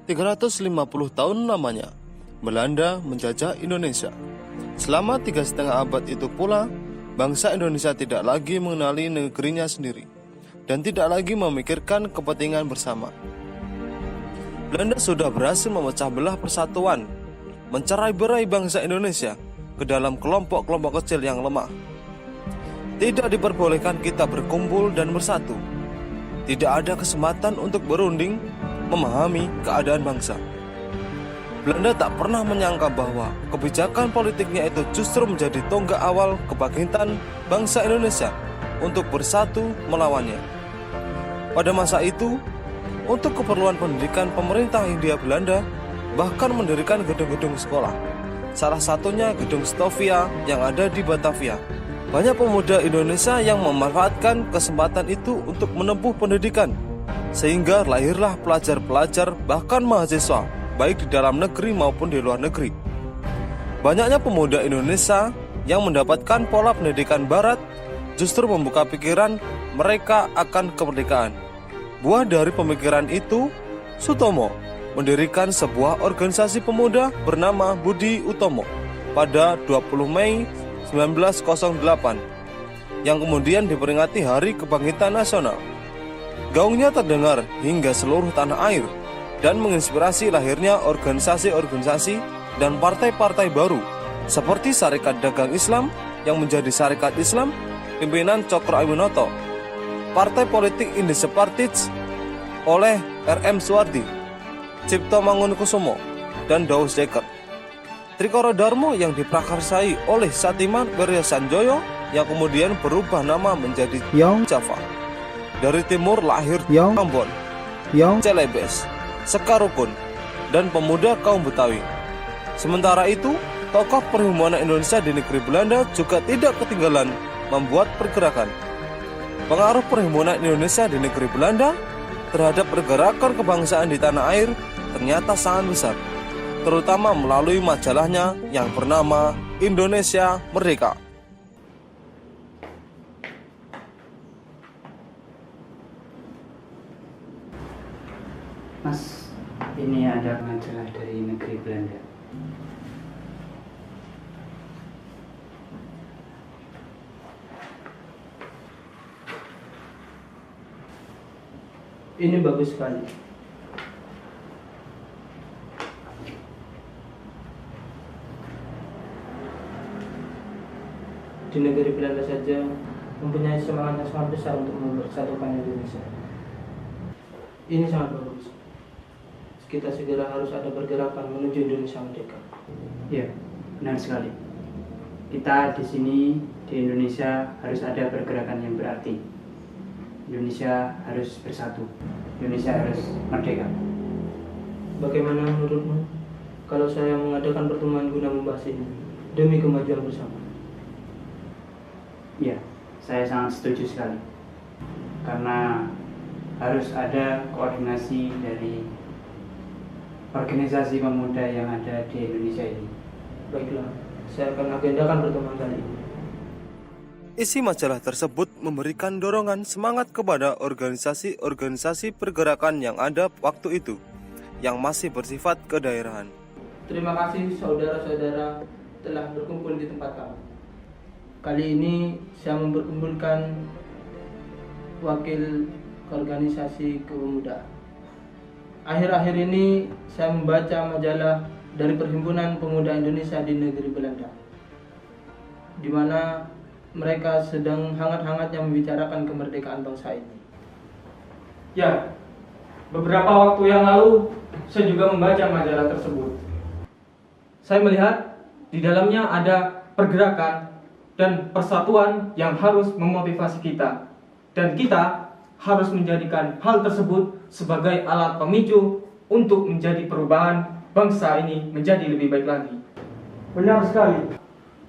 350 tahun lamanya, Belanda menjajah Indonesia. Selama 3,5 abad itu pula, bangsa Indonesia tidak lagi mengenali negerinya sendiri dan tidak lagi memikirkan kepentingan bersama. Belanda sudah berhasil memecah belah persatuan, mencerai-berai bangsa Indonesia ke dalam kelompok-kelompok kecil yang lemah. Tidak diperbolehkan kita berkumpul dan bersatu. Tidak ada kesempatan untuk berunding memahami keadaan bangsa. Belanda tak pernah menyangka bahwa kebijakan politiknya itu justru menjadi tonggak awal kebangkitan bangsa Indonesia untuk bersatu melawannya. Pada masa itu, untuk keperluan pendidikan, pemerintah Hindia Belanda bahkan mendirikan gedung-gedung sekolah. Salah satunya Gedung Stovia yang ada di Batavia. Banyak pemuda Indonesia yang memanfaatkan kesempatan itu untuk menempuh pendidikan, sehingga lahirlah pelajar-pelajar bahkan mahasiswa, baik di dalam negeri maupun di luar negeri. Banyaknya pemuda Indonesia yang mendapatkan pola pendidikan barat justru membuka pikiran mereka akan kemerdekaan. Buah dari pemikiran itu, Sutomo mendirikan sebuah organisasi pemuda bernama Budi Utomo pada 20 Mei 1908 yang kemudian diperingati Hari Kebangkitan Nasional. Gaungnya terdengar hingga seluruh tanah air dan menginspirasi lahirnya organisasi-organisasi dan partai-partai baru seperti Sarekat Dagang Islam yang menjadi Sarekat Islam pimpinan Cokro Aminoto, Partai Politik Indonesia Partij oleh R.M. Suwardi, Cipto Mangunkusumo, dan Daus Dekker. Trikoro Darmo yang diprakarsai oleh Satiman Wirya Sanjoyo yang kemudian berubah nama menjadi Yong Java. Dari timur lahir Ambon, Celebes, Sekarukun, dan pemuda kaum Betawi. Sementara itu, tokoh perhimpunan Indonesia di negeri Belanda juga tidak ketinggalan membuat pergerakan. Pengaruh perhimpunan Indonesia di negeri Belanda terhadap pergerakan kebangsaan di tanah air ternyata sangat besar, terutama melalui majalahnya yang bernama Indonesia Merdeka. Mas, ini ada majalah dari negeri Belanda. Ini bagus sekali. Di negeri Belanda saja mempunyai semangat yang sangat besar untuk mempersatukan Indonesia. Ini sangat bagus. Kita segera harus ada pergerakan menuju Indonesia Merdeka. Ya, benar sekali. Kita di sini di Indonesia harus ada pergerakan yang berarti. Indonesia harus bersatu. Indonesia harus merdeka. Bagaimana menurutmu kalau saya mengadakan pertemuan guna membahas ini demi kemajuan bersama? Ya, saya sangat setuju sekali. Karena harus ada koordinasi dari organisasi pemuda yang ada di Indonesia ini. Baiklah, saya akan agendakan pertemuan kali ini. Isi majalah tersebut memberikan dorongan semangat kepada organisasi-organisasi pergerakan yang ada waktu itu, yang masih bersifat kedaerahan. Terima kasih saudara-saudara telah berkumpul di tempat kami. Kali ini saya memperkumpulkan wakil organisasi pemuda. Akhir-akhir ini saya membaca majalah dari Perhimpunan Pemuda Indonesia di negeri Belanda, di mana mereka sedang hangat-hangatnya membicarakan kemerdekaan bangsa ini. Ya, beberapa waktu yang lalu saya juga membaca majalah tersebut. Saya melihat di dalamnya ada pergerakan dan persatuan yang harus memotivasi kita. Dan kita harus menjadikan hal tersebut sebagai alat pemicu untuk menjadi perubahan bangsa ini menjadi lebih baik lagi. Benar sekali.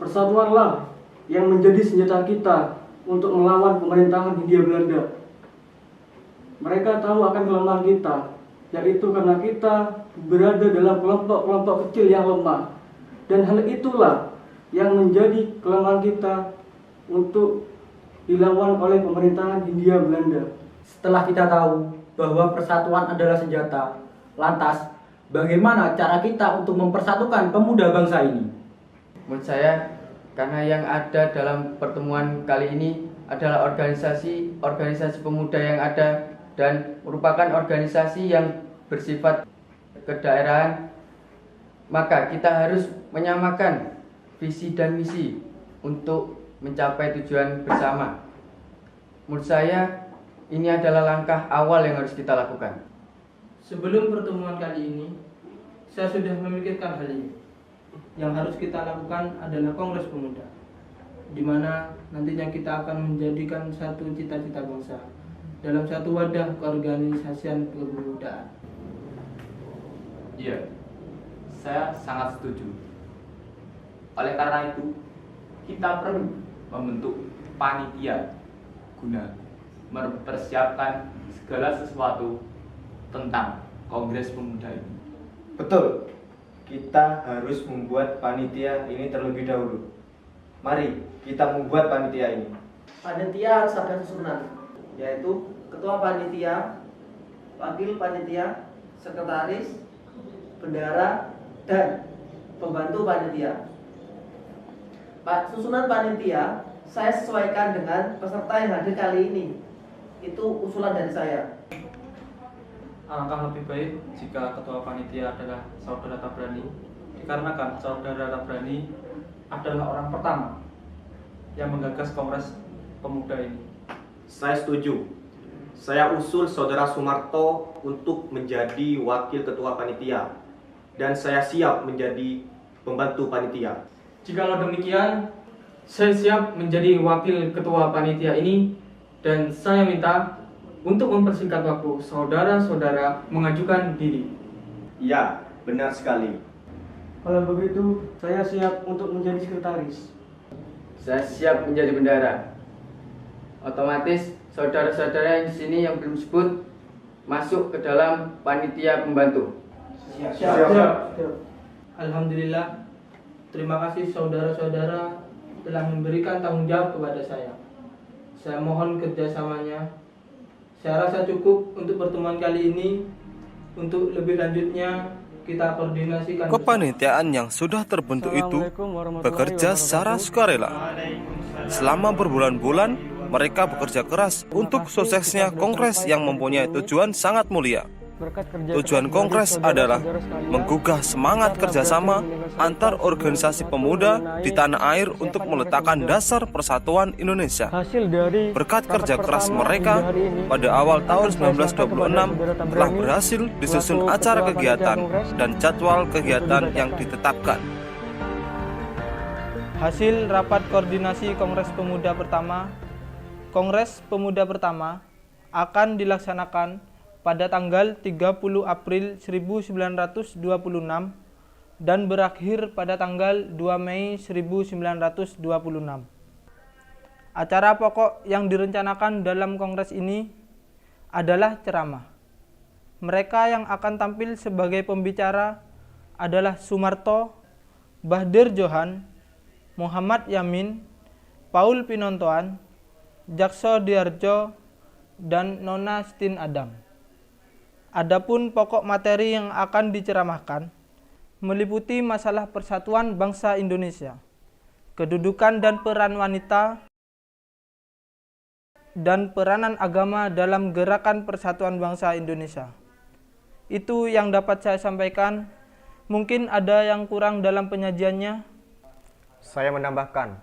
Persatuanlah yang menjadi senjata kita untuk melawan pemerintahan Hindia Belanda. Mereka tahu akan kelemahan kita, yaitu karena kita berada dalam kelompok-kelompok kecil yang lemah. Dan hal itulah yang menjadi kelemahan kita untuk dilawan oleh pemerintahan Hindia Belanda. Setelah kita tahu bahwa persatuan adalah senjata, lantas Bagaimana cara kita untuk mempersatukan pemuda bangsa ini? Menurut saya, karena yang ada dalam pertemuan kali ini adalah organisasi pemuda yang ada dan merupakan organisasi yang bersifat kedaerahan, maka kita harus menyamakan visi dan misi untuk mencapai tujuan bersama. Menurut saya, ini adalah langkah awal yang harus kita lakukan. Sebelum pertemuan kali ini, saya sudah memikirkan hal ini. Yang harus kita lakukan adalah Kongres Pemuda, di mana nantinya kita akan menjadikan satu cita-cita bangsa dalam satu wadah keorganisasian kepemudaan. Iya, saya sangat setuju. Oleh karena itu, kita perlu membentuk panitia guna mempersiapkan segala sesuatu tentang Kongres Pemuda ini. Betul, kita harus membuat panitia ini terlebih dahulu. Mari kita membuat panitia ini. Panitia harus ada susunan, yaitu ketua panitia, wakil panitia, sekretaris, bendahara, dan pembantu panitia. Susunan panitia saya sesuaikan dengan peserta yang hadir kali ini. Itu usulan dari saya. Alangkah lebih baik jika ketua panitia adalah saudara Tabrani, dikarenakan saudara Tabrani adalah orang pertama yang menggagas Kongres Pemuda ini. Saya setuju. Saya usul saudara Sumarto untuk menjadi wakil ketua panitia, dan saya siap menjadi pembantu panitia. Jikalau demikian, saya siap menjadi wakil ketua panitia ini dan saya minta untuk mempersingkat waktu saudara-saudara mengajukan diri. Ya, benar sekali. Kalau begitu, saya siap untuk menjadi sekretaris. Saya siap menjadi bendahara. Otomatis saudara-saudara yang di sini yang belum sebut masuk ke dalam panitia pembantu. Siap. Alhamdulillah, terima kasih saudara-saudara telah memberikan tanggung jawab kepada saya. Saya mohon kerjasamanya. Saya rasa cukup untuk pertemuan kali ini. Untuk lebih lanjutnya kita koordinasikan. Kepanitiaan yang sudah terbentuk itu bekerja secara sukarela. Selama berbulan-bulan, mereka bekerja keras untuk suksesnya kongres yang mempunyai tujuan sangat mulia. Tujuan kongres adalah menggugah semangat kerjasama antar organisasi pemuda di tanah air untuk meletakkan dasar persatuan Indonesia. Berkat kerja keras mereka, pada awal tahun 1926 telah berhasil disusun acara kegiatan dan jadwal kegiatan yang ditetapkan. Hasil rapat koordinasi Kongres Pemuda pertama. Kongres Pemuda pertama akan dilaksanakan pada tanggal 30 April 1926 dan berakhir pada tanggal 2 Mei 1926. Acara pokok yang direncanakan dalam kongres ini adalah ceramah. Mereka yang akan tampil sebagai pembicara adalah Sumarto, Bahdir Johan, Muhammad Yamin, Paul Pinontoan, Jakso Diarjo, dan Nona Stin Adam. Adapun pokok materi yang akan diceramahkan meliputi masalah persatuan bangsa Indonesia, kedudukan dan peran wanita, dan peranan agama dalam gerakan persatuan bangsa Indonesia. Itu yang dapat saya sampaikan. Mungkin ada yang kurang dalam penyajiannya. Saya menambahkan,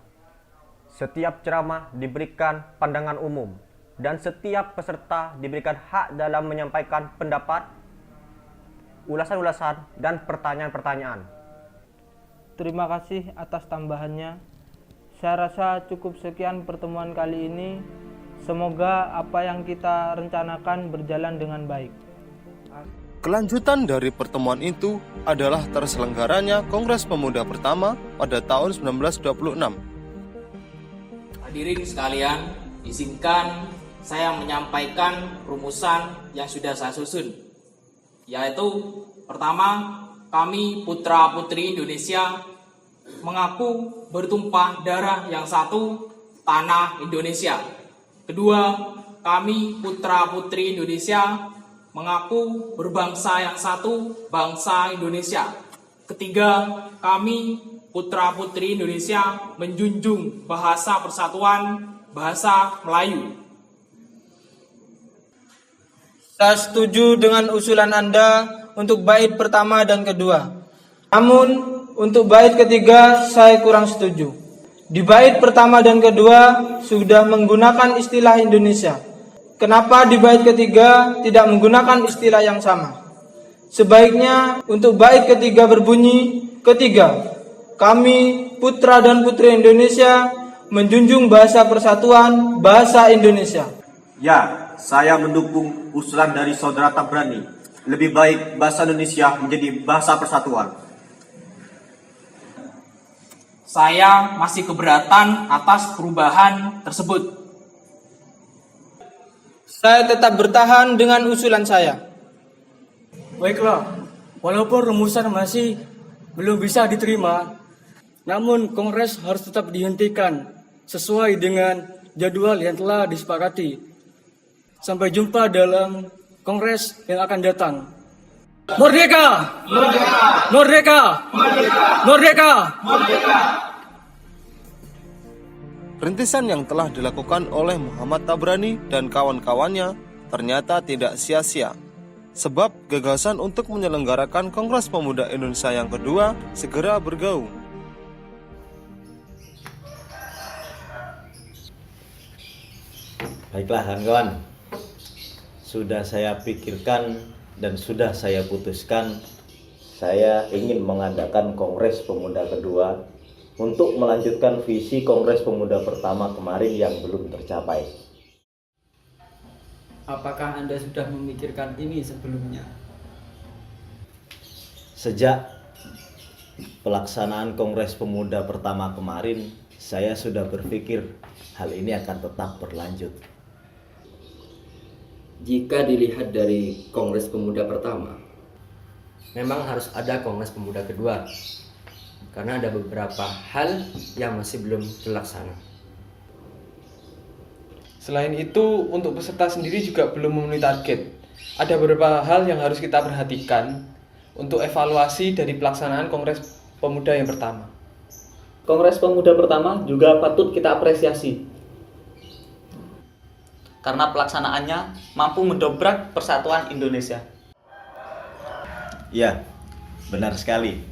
setiap ceramah diberikan pandangan umum, dan setiap peserta diberikan hak dalam menyampaikan pendapat, ulasan-ulasan, dan pertanyaan-pertanyaan. Terima kasih atas tambahannya. Saya rasa cukup sekian pertemuan kali ini. Semoga apa yang kita rencanakan berjalan dengan baik. Kelanjutan dari pertemuan itu adalah terselenggaranya Kongres Pemuda pertama pada tahun 1926. Hadirin sekalian, izinkan saya menyampaikan rumusan yang sudah saya susun, yaitu pertama, kami putra-putri Indonesia mengaku bertumpah darah yang satu, tanah Indonesia. Kedua, kami putra-putri Indonesia mengaku berbangsa yang satu, bangsa Indonesia. Ketiga, kami putra-putri Indonesia menjunjung bahasa persatuan, bahasa Melayu. Saya setuju dengan usulan Anda untuk bait pertama dan kedua. Namun, untuk bait ketiga saya kurang setuju. Di bait pertama dan kedua sudah menggunakan istilah Indonesia. Kenapa di bait ketiga tidak menggunakan istilah yang sama? Sebaiknya untuk bait ketiga berbunyi, ketiga, kami putra dan putri Indonesia menjunjung bahasa persatuan, bahasa Indonesia. Ya, saya mendukung usulan dari Saudara Tabrani. Lebih baik bahasa Indonesia menjadi bahasa persatuan. Saya masih keberatan atas perubahan tersebut. Saya tetap bertahan dengan usulan saya. Baiklah, walaupun rumusan masih belum bisa diterima, namun Kongres harus tetap dihentikan sesuai dengan jadwal yang telah disepakati. Sampai jumpa dalam Kongres yang akan datang. Merdeka! Merdeka! Merdeka! Merdeka! Merdeka! Rintisan yang telah dilakukan oleh Muhammad Tabrani dan kawan-kawannya ternyata tidak sia-sia. Sebab gagasan untuk menyelenggarakan Kongres Pemuda Indonesia yang kedua segera bergaung. Baiklah kawan-kawan, sudah saya pikirkan dan sudah saya putuskan, saya ingin mengadakan Kongres Pemuda kedua untuk melanjutkan visi Kongres Pemuda pertama kemarin yang belum tercapai. Apakah Anda sudah memikirkan ini sebelumnya? Sejak pelaksanaan Kongres Pemuda pertama kemarin, saya sudah berpikir hal ini akan tetap berlanjut. Jika dilihat dari Kongres Pemuda pertama, memang harus ada Kongres Pemuda kedua, karena ada beberapa hal yang masih belum terlaksana. Selain itu, untuk peserta sendiri juga belum memenuhi target. Ada beberapa hal yang harus kita perhatikan untuk evaluasi dari pelaksanaan Kongres Pemuda yang pertama. Kongres Pemuda pertama juga patut kita apresiasi, karena pelaksanaannya mampu mendobrak persatuan Indonesia. Ya, benar sekali.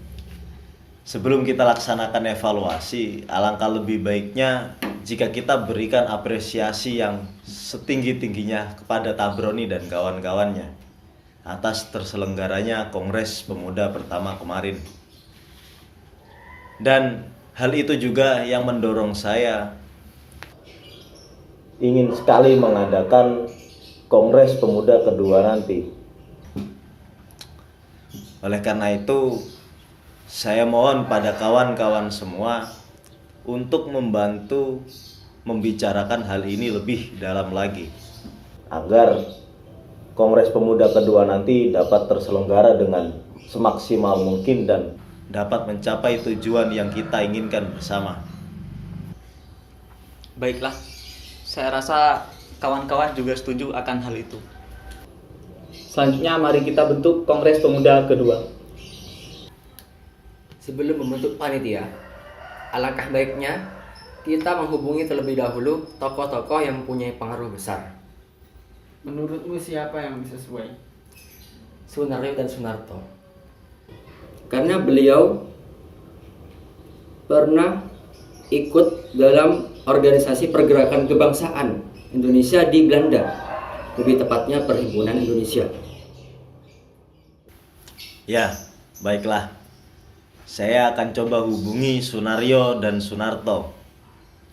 Sebelum kita laksanakan evaluasi, alangkah lebih baiknya jika kita berikan apresiasi yang setinggi-tingginya kepada Tabrani dan kawan-kawannya atas terselenggaranya Kongres Pemuda pertama kemarin. Dan hal itu juga yang mendorong saya ingin sekali mengadakan Kongres Pemuda kedua nanti. Oleh karena itu, saya mohon pada kawan-kawan semua untuk membantu membicarakan hal ini lebih dalam lagi, agar Kongres Pemuda kedua nanti dapat terselenggara dengan semaksimal mungkin dan dapat mencapai tujuan yang kita inginkan bersama. Baiklah, saya rasa kawan-kawan juga setuju akan hal itu. Selanjutnya mari kita bentuk Kongres Pemuda kedua. Sebelum membentuk panitia, alangkah baiknya kita menghubungi terlebih dahulu tokoh-tokoh yang mempunyai pengaruh besar. Menurutmu siapa yang sesuai? Sunaryo dan Sunarto. Karena beliau pernah ikut dalam organisasi pergerakan kebangsaan Indonesia di Belanda, lebih tepatnya Perhimpunan Indonesia. Ya, baiklah. Saya akan coba hubungi Sunaryo dan Sunarto.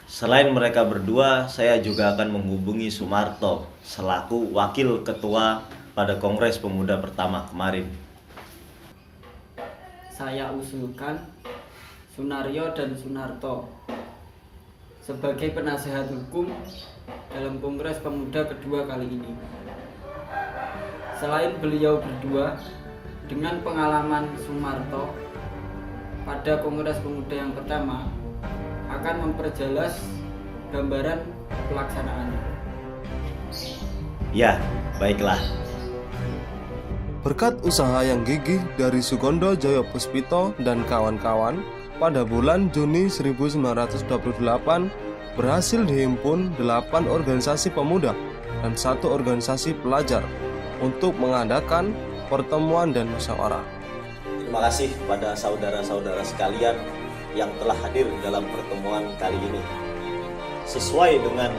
Selain mereka berdua, saya juga akan menghubungi Sumarto selaku wakil ketua pada Kongres Pemuda pertama kemarin. Saya usulkan Sunaryo dan Sunarto sebagai penasehat hukum dalam Kongres Pemuda kedua kali ini. Selain beliau berdua, dengan pengalaman Sumarto pada Kongres Pemuda yang pertama akan memperjelas gambaran pelaksanaannya. Ya, baiklah. Berkat usaha yang gigih dari Sugondo Joyo Puspito dan kawan-kawan, pada bulan Juni 1928 berhasil dihimpun 8 organisasi pemuda dan 1 organisasi pelajar untuk mengadakan pertemuan dan musyawarah. Terima kasih kepada saudara-saudara sekalian yang telah hadir dalam pertemuan kali ini. Sesuai dengan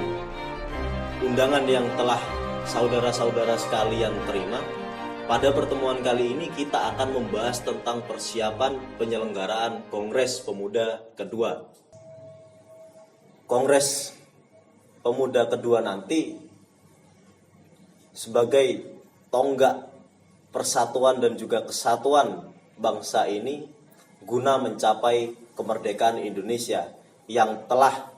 undangan yang telah saudara-saudara sekalian terima, pada pertemuan kali ini kita akan membahas tentang persiapan penyelenggaraan Kongres Pemuda kedua. Kongres Pemuda kedua nanti sebagai tonggak persatuan dan juga kesatuan bangsa ini guna mencapai kemerdekaan Indonesia yang telah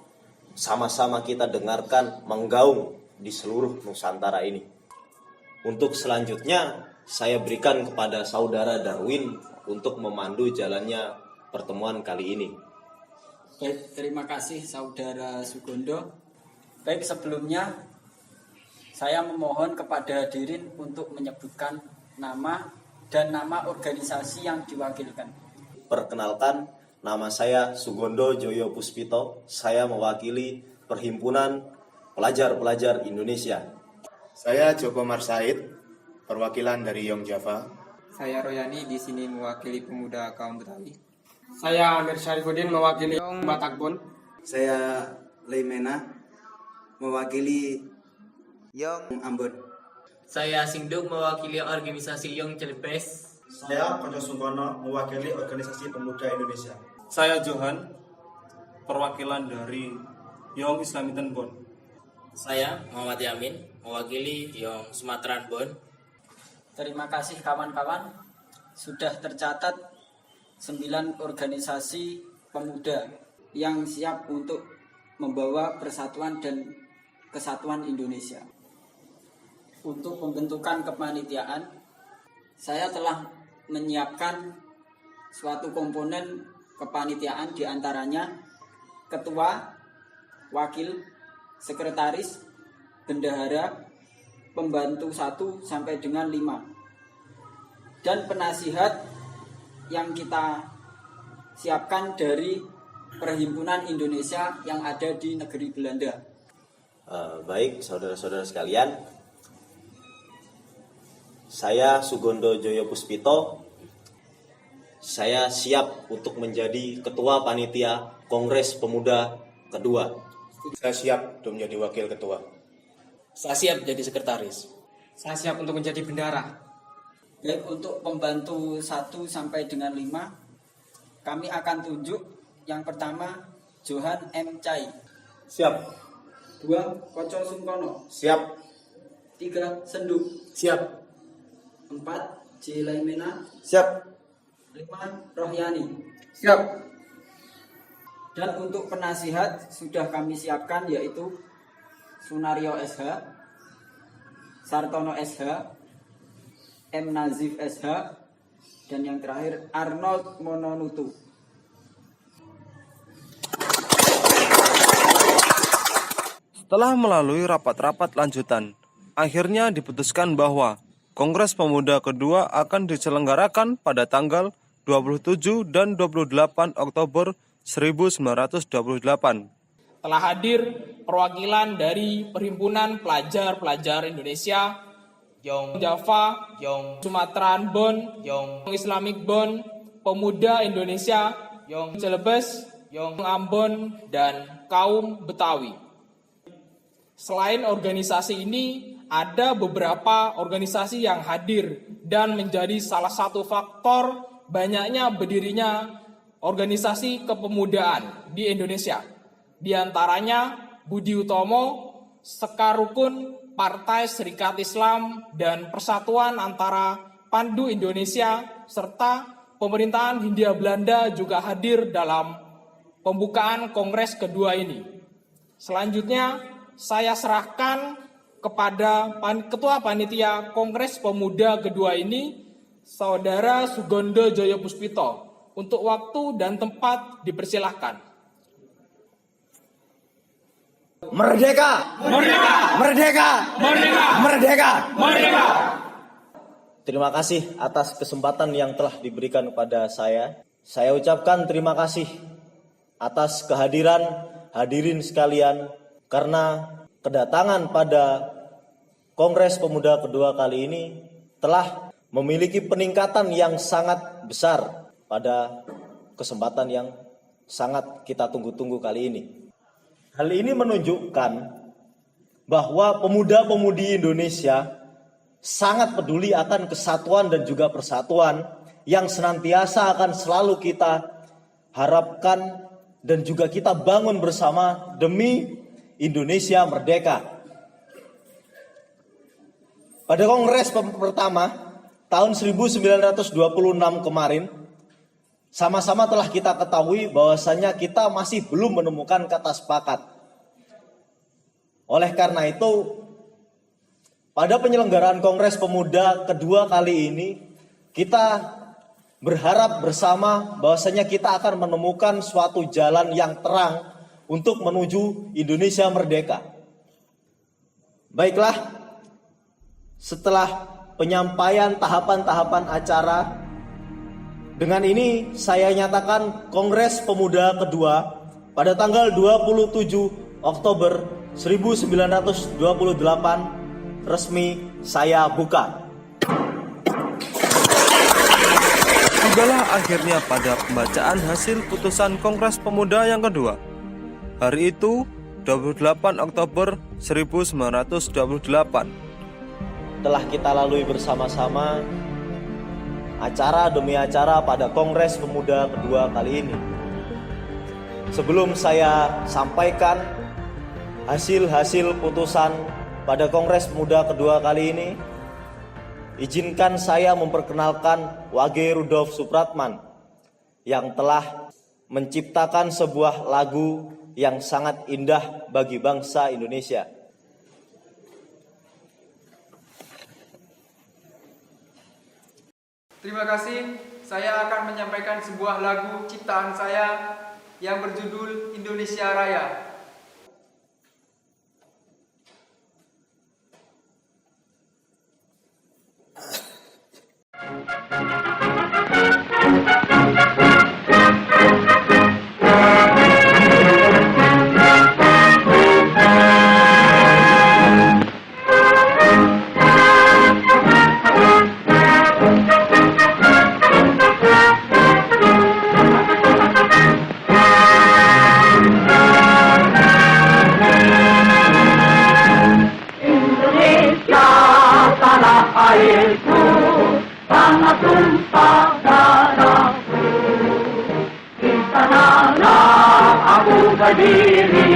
sama-sama kita dengarkan menggaung di seluruh Nusantara ini. Untuk selanjutnya saya berikan kepada saudara Darwin untuk memandu jalannya pertemuan kali ini. Baik, terima kasih saudara Sugondo. Baik, sebelumnya saya memohon kepada hadirin untuk menyebutkan nama dan nama organisasi yang diwakilkan. Perkenalkan, nama saya Sugondo Joyo Puspito. Saya mewakili Perhimpunan Pelajar-Pelajar Indonesia. Saya Joko Marsaid, perwakilan dari Yong Java. Saya Royani, di sini mewakili pemuda kaum Betawi. Saya Amir Syarifuddin, mewakili Yong Batakbon. Saya Leimena, mewakili Yong Ambon. Saya Singduk, mewakili organisasi Yong Celebes. Saya Koco Sungkono, mewakili organisasi pemuda Indonesia. Saya Johan, perwakilan dari Yong Islamitan Bon. Saya Muhammad Yamin, mewakili Yong Sumatera Bon. Terima kasih kawan-kawan, sudah tercatat 9 organisasi pemuda yang siap untuk membawa persatuan dan kesatuan Indonesia. Untuk pembentukan kepanitiaan, saya telah menyiapkan suatu komponen kepanitiaan, diantaranya ketua, wakil, sekretaris, bendahara, pembantu 1 sampai dengan 5, dan penasihat yang kita siapkan dari Perhimpunan Indonesia yang ada di negeri Belanda. Baik, saudara-saudara sekalian, saya Sugondo Joyo Puspito. Saya siap untuk menjadi ketua panitia Kongres Pemuda kedua. Saya siap untuk menjadi wakil ketua. Saya siap jadi sekretaris. Saya siap untuk menjadi bendahara. Baik, untuk pembantu 1 sampai dengan 5, kami akan tunjuk. Yang pertama, Johan M. Chai. Siap. 2, Koco Sungkono. Siap. 3, Senduk. Siap. 4, J. Laimena. Siap. 5, Rohyani. Siap. Dan untuk penasihat sudah kami siapkan, yaitu Sunario SH, Sartono SH, M. Nazif SH, dan yang terakhir Arnold Mononutu. Setelah melalui rapat-rapat lanjutan, akhirnya diputuskan bahwa Kongres Pemuda kedua akan diselenggarakan pada tanggal 27 dan 28 Oktober 1928. Telah hadir perwakilan dari Perhimpunan Pelajar-Pelajar Indonesia, Yong Java, Yong Sumatera Bon, Yong Islamic Bon, Pemuda Indonesia, Yong Celebes, Yong Ambon, dan kaum Betawi. Selain organisasi ini, ada beberapa organisasi yang hadir dan menjadi salah satu faktor banyaknya berdirinya organisasi kepemudaan di Indonesia. Di antaranya Budi Utomo, Sekar Rukun, Partai Serikat Islam, dan Persatuan Antara Pandu Indonesia, serta pemerintahan Hindia Belanda juga hadir dalam pembukaan Kongres kedua ini. Selanjutnya, saya serahkan kepada Ketua Panitia Kongres Pemuda kedua ini, Saudara Sugondo Joyo Puspito. Untuk waktu dan tempat dipersilahkan. Merdeka! Merdeka! Merdeka! Merdeka! Merdeka! Merdeka! Terima kasih atas kesempatan yang telah diberikan kepada saya. Saya ucapkan terima kasih atas kehadiran hadirin sekalian karena kedatangan pada Kongres Pemuda kedua kali ini telah memiliki peningkatan yang sangat besar pada kesempatan yang sangat kita tunggu-tunggu kali ini. Hal ini menunjukkan bahwa pemuda-pemudi Indonesia sangat peduli akan kesatuan dan juga persatuan yang senantiasa akan selalu kita harapkan dan juga kita bangun bersama demi Indonesia merdeka. Pada kongres pertama tahun 1926 kemarin, sama-sama telah kita ketahui bahwasanya kita masih belum menemukan kata sepakat. Oleh karena itu, pada penyelenggaraan Kongres Pemuda kedua kali ini, kita berharap bersama bahwasanya kita akan menemukan suatu jalan yang terang untuk menuju Indonesia merdeka. Baiklah, setelah penyampaian tahapan-tahapan acara, dengan ini saya nyatakan Kongres Pemuda kedua pada tanggal 27 Oktober 1928 resmi saya buka. Tibalah akhirnya pada pembacaan hasil putusan Kongres Pemuda yang kedua. Hari itu 28 Oktober 1928. Telah kita lalui bersama-sama acara demi acara pada Kongres Pemuda kedua kali ini. Sebelum saya sampaikan hasil-hasil putusan pada Kongres Pemuda kedua kali ini, izinkan saya memperkenalkan Wage Rudolf Supratman yang telah menciptakan sebuah lagu yang sangat indah bagi bangsa Indonesia. Terima kasih, saya akan menyampaikan sebuah lagu ciptaan saya yang berjudul Indonesia Raya. airku, tanah tumpah darahku. Di sanalah aku berdiri,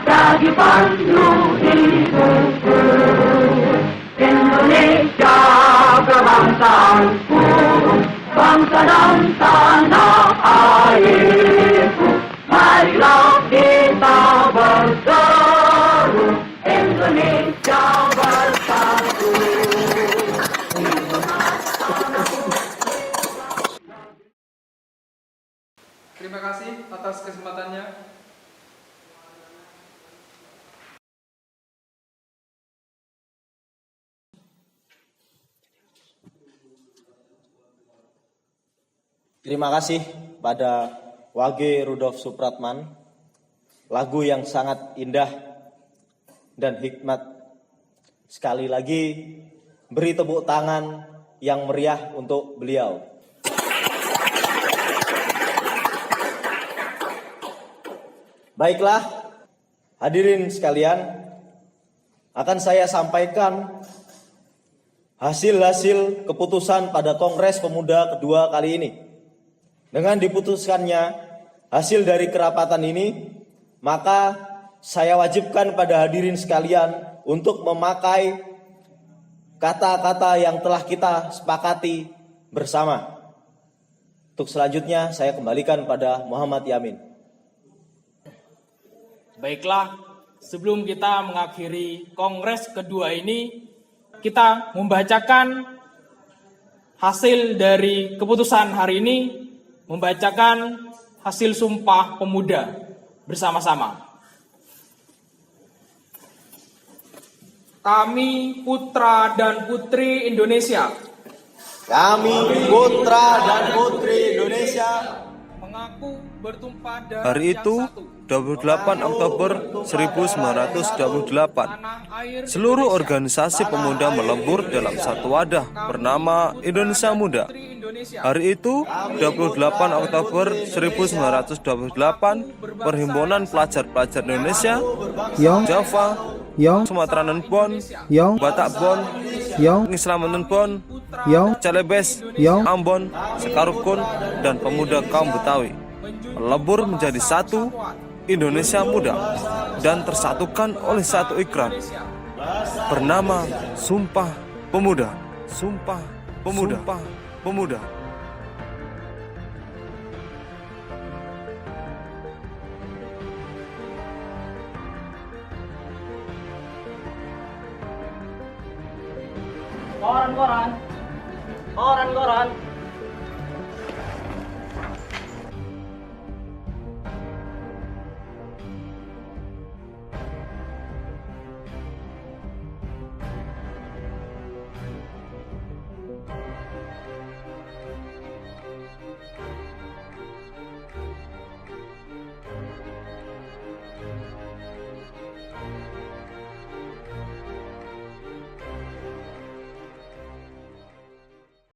jadi pandu hidupku. Indonesia kebangsaanku, bangsa dan tanah airku. Marilah kita berseru, Indonesia bersatu. Terima kasih atas kesempatannya. Terima kasih pada Wage Rudolf Supratman, lagu yang sangat indah dan hikmat. Sekali lagi beri tepuk tangan yang meriah untuk beliau. Baiklah, hadirin sekalian, akan saya sampaikan hasil-hasil keputusan pada Kongres Pemuda kedua kali ini. Dengan diputuskannya hasil dari kerapatan ini, maka saya wajibkan pada hadirin sekalian untuk memakai kata-kata yang telah kita sepakati bersama. Untuk selanjutnya saya kembalikan pada Muhammad Yamin. Baiklah, sebelum kita mengakhiri kongres kedua ini, kita membacakan hasil dari keputusan hari ini, membacakan hasil Sumpah Pemuda bersama-sama. Kami putra dan putri Indonesia Kami putra dan putri Indonesia mengaku bertumpah darah Hari itu, 28 Oktober 1928, seluruh organisasi pemuda melebur dalam satu wadah bernama Indonesia Muda. Hari itu, 28 Oktober 1928, Perhimpunan Pelajar-Pelajar Indonesia, Java, Sumatera Nenbon, Batak Bon, Islam Nenbon, Celebes, Ambon, Sekarukun, dan pemuda kaum Betawi melebur menjadi satu Indonesia Muda dan tersatukan oleh satu ikrar bernama Sumpah Pemuda. Sumpah Pemuda. Sumpah Pemuda. Koran-koran.